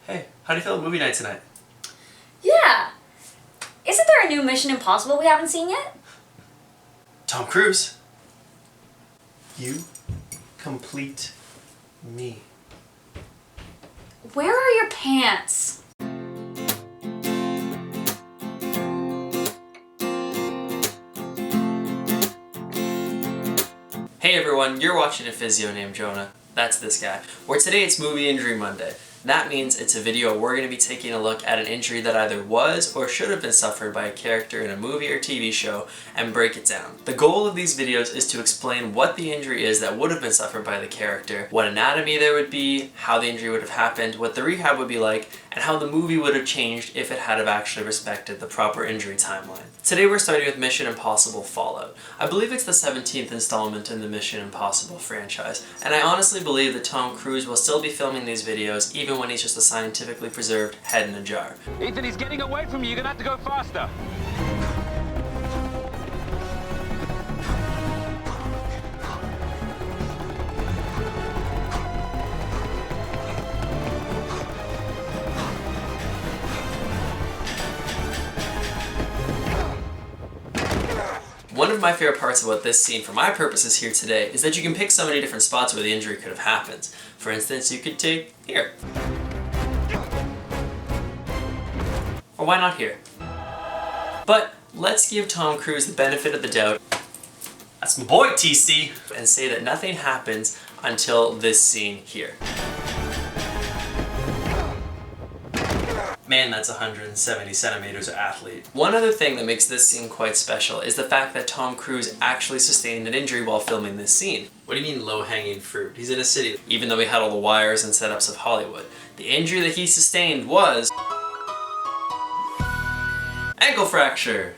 Hey, how do you feel about movie night tonight? Yeah. Isn't there a new Mission Impossible we haven't seen yet? Tom Cruise. You complete me. Where are your pants? Hey everyone, you're watching A Physio Named Jonah. That's this guy. Where today it's Movie Injury Monday. That means it's a video we're going to be taking a look at an injury that either was or should have been suffered by a character in a movie or TV show and break it down. The goal of these videos is to explain what the injury is that would have been suffered by the character, what anatomy there would be, how the injury would have happened, what the rehab would be like, and how the movie would have changed if it had have actually respected the proper injury timeline. Today we're starting with Mission Impossible Fallout. I believe it's the 17th installment in the Mission Impossible franchise, and I honestly believe that Tom Cruise will still be filming these videos even when he's just a scientifically preserved head in a jar. Ethan, he's getting away from you. You're gonna have to go faster. One of my favorite parts about this scene for my purposes here today is that you can pick so many different spots where the injury could have happened. For instance, you could take here. Or why not here? But let's give Tom Cruise the benefit of the doubt. That's my boy, TC! And say that nothing happens until this scene here. Man, that's 170 centimeters of athlete. One other thing that makes this scene quite special is the fact that Tom Cruise actually sustained an injury while filming this scene. What do you mean low-hanging fruit? He's in a city, even though he had all the wires and setups of Hollywood. The injury that he sustained was ankle fracture.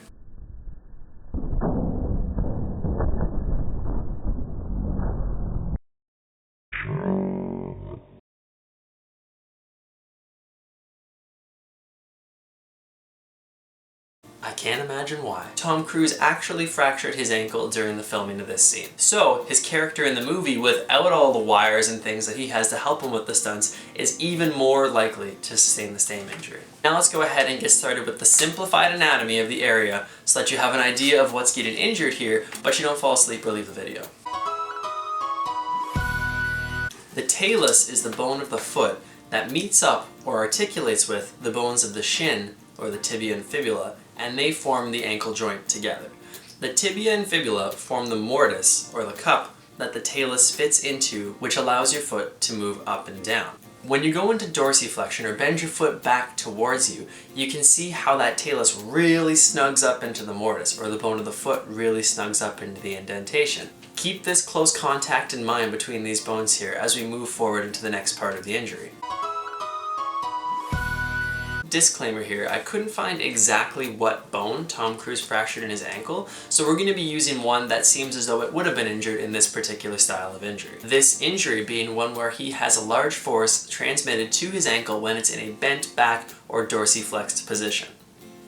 I can't imagine why. Tom Cruise actually fractured his ankle during the filming of this scene. So, his character in the movie, without all the wires and things that he has to help him with the stunts, is even more likely to sustain the same injury. Now let's go ahead and get started with the simplified anatomy of the area so that you have an idea of what's getting injured here, but you don't fall asleep or leave the video. The talus is the bone of the foot that meets up or articulates with the bones of the shin, or the tibia and fibula, and they form the ankle joint together. The tibia and fibula form the mortise, or the cup, that the talus fits into, which allows your foot to move up and down. When you go into dorsiflexion or bend your foot back towards you, you can see how that talus really snugs up into the mortise, or the bone of the foot really snugs up into the indentation. Keep this close contact in mind between these bones here as we move forward into the next part of the injury. Disclaimer here, I couldn't find exactly what bone Tom Cruise fractured in his ankle, so we're going to be using one that seems as though it would have been injured in this particular style of injury. This injury being one where he has a large force transmitted to his ankle when it's in a bent back or dorsiflexed position.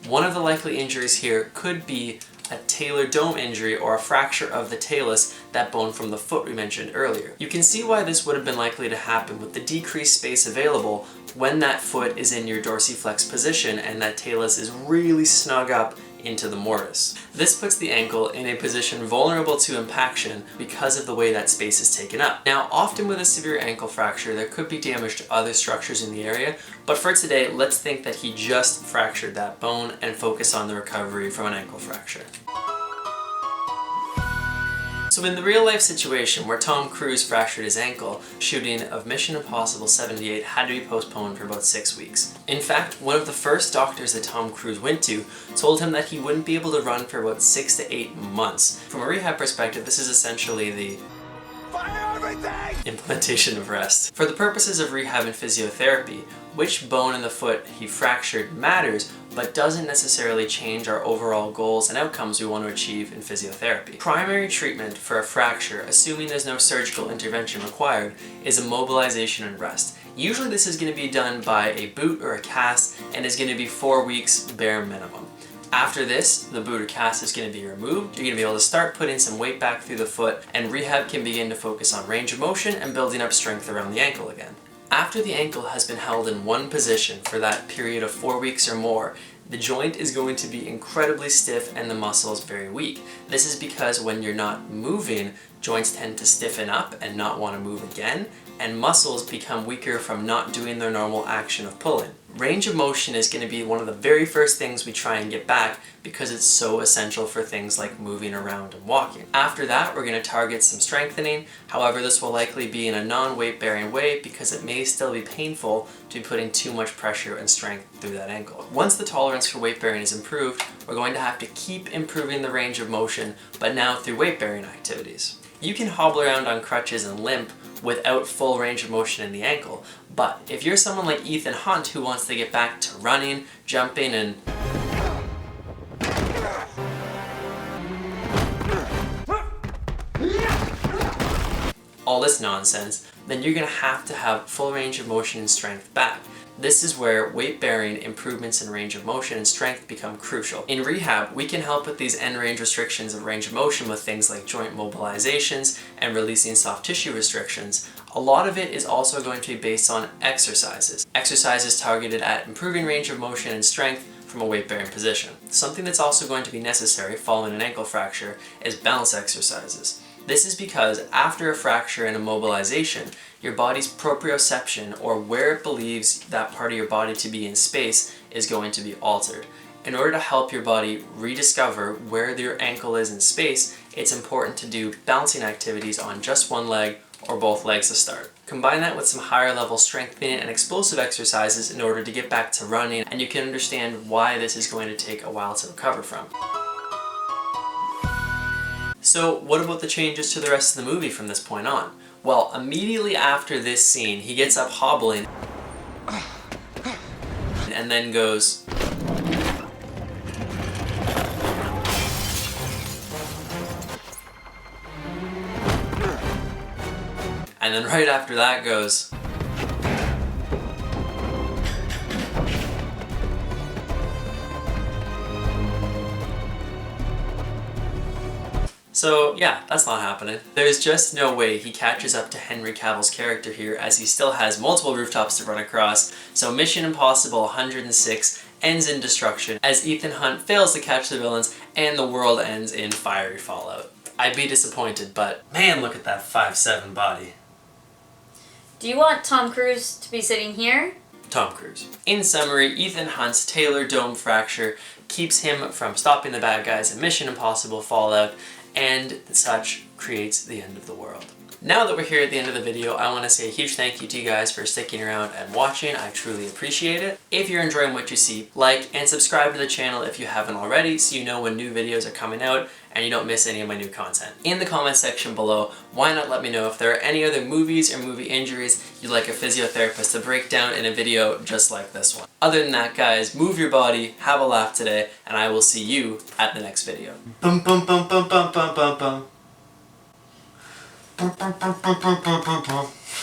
One of the likely injuries here could be a talar dome injury or a fracture of the talus, that bone from the foot we mentioned earlier. You can see why this would have been likely to happen with the decreased space available when that foot is in your dorsiflex position and that talus is really snug up into the mortise. This puts the ankle in a position vulnerable to impaction because of the way that space is taken up. Now, often with a severe ankle fracture, there could be damage to other structures in the area, but for today, let's think that he just fractured that bone and focus on the recovery from an ankle fracture. So in the real-life situation where Tom Cruise fractured his ankle, shooting of Mission Impossible 78 had to be postponed for about 6 weeks. In fact, one of the first doctors that Tom Cruise went to told him that he wouldn't be able to run for about 6 to 8 months. From a rehab perspective, this is essentially the implementation of rest. For the purposes of rehab and physiotherapy, which bone in the foot he fractured matters, but doesn't necessarily change our overall goals and outcomes we want to achieve in physiotherapy. Primary treatment for a fracture, assuming there's no surgical intervention required, is immobilization and rest. Usually this is going to be done by a boot or a cast and is going to be 4 weeks bare minimum. After this, the boot or cast is going to be removed. You're going to be able to start putting some weight back through the foot, and rehab can begin to focus on range of motion and building up strength around the ankle again. After the ankle has been held in one position for that period of 4 weeks or more, the joint is going to be incredibly stiff and the muscle is very weak. This is because when you're not moving, joints tend to stiffen up and not want to move again, and muscles become weaker from not doing their normal action of pulling. Range of motion is going to be one of the very first things we try and get back because it's so essential for things like moving around and walking. After that, we're going to target some strengthening. However, this will likely be in a non-weight bearing way because it may still be painful to be putting too much pressure and strength through that ankle. Once the tolerance for weight bearing is improved, we're going to have to keep improving the range of motion, but now through weight bearing activities. You can hobble around on crutches and limp without full range of motion in the ankle, but if you're someone like Ethan Hunt who wants to get back to running, jumping, and all this nonsense, then you're going to have full range of motion and strength back. This is where weight-bearing improvements in range of motion and strength become crucial. In rehab, we can help with these end range restrictions of range of motion with things like joint mobilizations and releasing soft tissue restrictions. A lot of it is also going to be based on exercises. Exercises targeted at improving range of motion and strength from a weight-bearing position. Something that's also going to be necessary following an ankle fracture is balance exercises. This is because after a fracture and immobilization, your body's proprioception, or where it believes that part of your body to be in space, is going to be altered. In order to help your body rediscover where your ankle is in space, it's important to do balancing activities on just one leg or both legs to start. Combine that with some higher level strengthening and explosive exercises in order to get back to running, and you can understand why this is going to take a while to recover from. So what about the changes to the rest of the movie from this point on? Well, immediately after this scene, he gets up hobbling and then goes and then right after that goes So yeah, that's not happening. There's just no way he catches up to Henry Cavill's character here, as he still has multiple rooftops to run across, so Mission Impossible 106 ends in destruction as Ethan Hunt fails to catch the villains and the world ends in fiery fallout. I'd be disappointed, but man, look at that 5'7" body. Do you want Tom Cruise to be sitting here? Tom Cruise. In summary, Ethan Hunt's talar dome fracture keeps him from stopping the bad guys in Mission Impossible Fallout, and such creates the end of the world. Now that we're here at the end of the video, I want to say a huge thank you to you guys for sticking around and watching. I truly appreciate it. If you're enjoying what you see, like and subscribe to the channel if you haven't already so you know when new videos are coming out and you don't miss any of my new content. In the comment section below, why not let me know if there are any other movies or movie injuries you'd like a physiotherapist to break down in a video just like this one. Other than that, guys, move your body, have a laugh today, and I will see you at the next video. Bum bum bum bum bum bum bum bum.